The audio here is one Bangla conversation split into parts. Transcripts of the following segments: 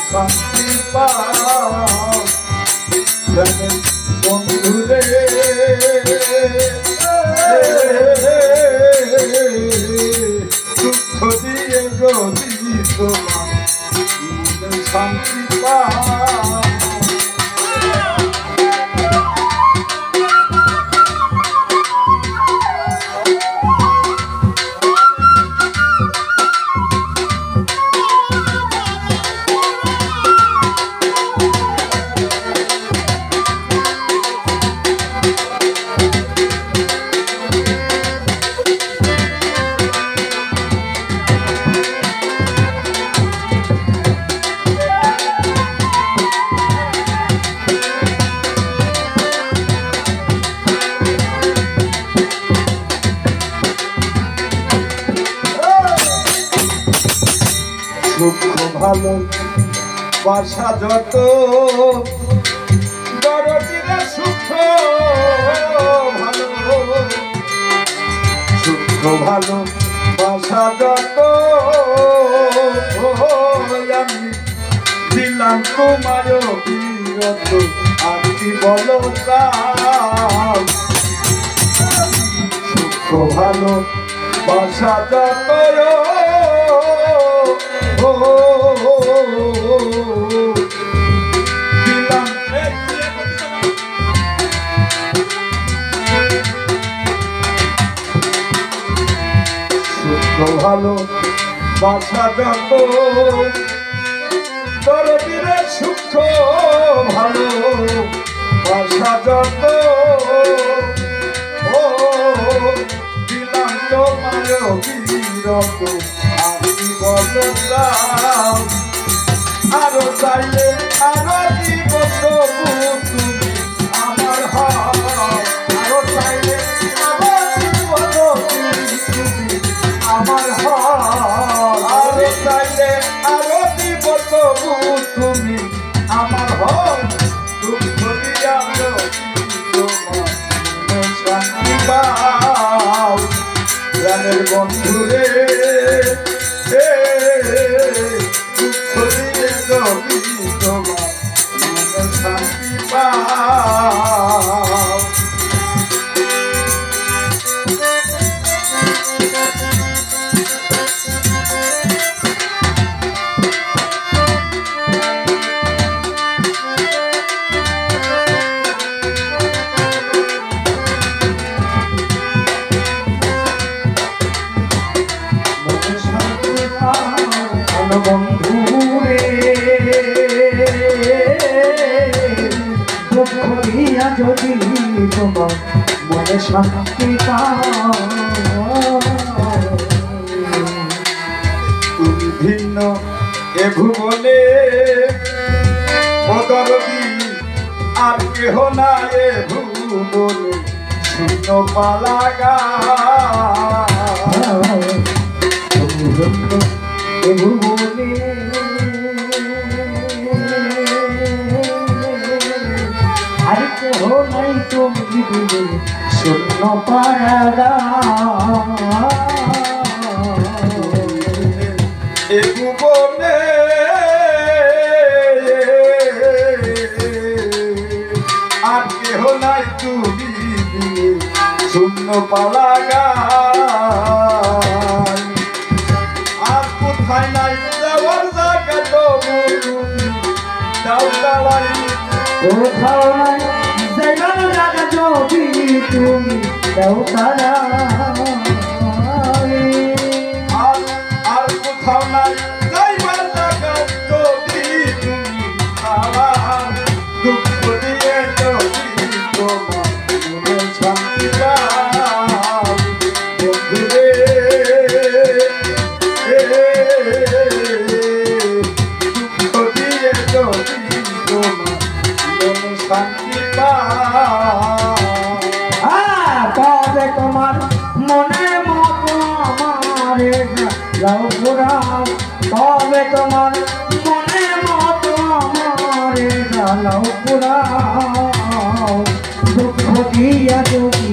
শান্তি পাও বন্ধুরে দুঃখ দিয়ে যদি তোমার শান্তি পাও দুঃখ ভালো বাসা যত দরদিরা সুখ ভালো সুখ ভালো বাসা যত আমি দিলাম তোমার বিরত আপনি বলো সুখ ভালো বাসা যত ভালো বাসা যত দরদিরে সুখ ভালো বাসা যত দিলাম তোমার বিরত আমি বলতাম আরো চাইলে আরো দিব তবু তুমি আমার আরো চাইলে আরো দিব তুমি আমার আরো চাইলে আরো দিব তবু তুমি আমার দুঃখ দিয়া শান্তি পাও প্রাণের বন্ধুরে দুঃখ দিয়ে যদি তোমার শান্তি পাও বন্ধুরে দুঃখ দিয়া যদি তোমার মনে শান্তি পাও তুমি ভিন্ন এ ভুবনে দরদি আর কেহ না এ ভুবনে শূন্য পালাগা ভুবনে আর কেহ নাই তুমি শূন্য পাড়া এ ভুবনে আর কেহ নাই তুমি শূন্য পালাগা নাই যাওয়ার জায়গা তো কোথাও নাই যাইবার জায়গা যদি তুমি দাও তারা আর কোথাও নাই যাইবার জায়গা যদি তুমি আমার দুঃখ দিয়ে যদি তোমার মনে শান্তি পাও বন্ধুরে শান্তি তবে তোমার মনের মতো আমারে লাউ পুরাও তবে তোমার মনের মতো আমারে লাউ পুরাও দুঃখ দিয়া যদি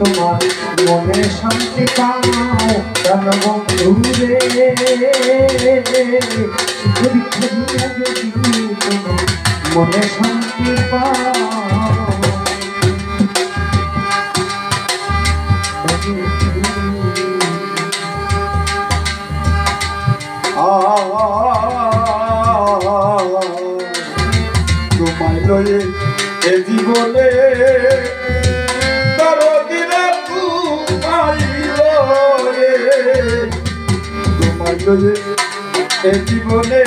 তোমার মনে শান্তি পাও প্রাণ বন্ধুরে যদি মনে শান্তি পাও তোমায় লয়ে এ জীবনে দরদিরা তোমায় লয়ে এ জীবনে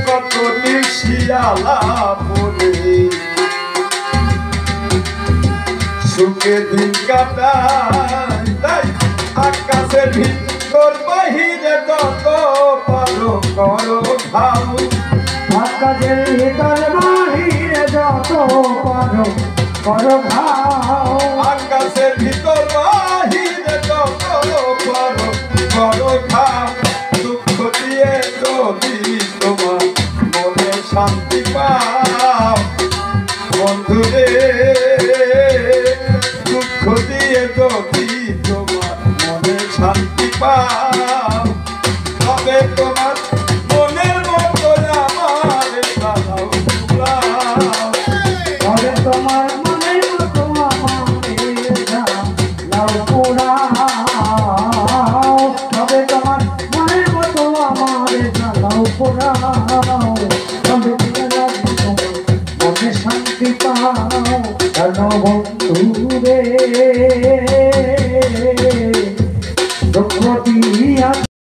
কত নিশিয়ালা বলে সুখে দিন কাটাই তাই আকাশের ভিতর বাহিরে কত পারো করো খাও আকাশের ভিতর বাহিরে যত পারো করো খাও আকাশের ভিতর বাহিরে যত পারো করো খাও দুঃখ দিয়ে যদি তোমার মনে শান্তি পাও বন্ধুরে দুঃখ দিয়ে যদি তোমার মনে শান্তি পাও তবে তোমার মনের মতো আমার দাও তবে তোমার মনের মতো আমার দাও পোড়াও তবে তোমার মনের মতো আমার দাও পোড়াও তবে মনে শান্তি পাও বন্ধু রে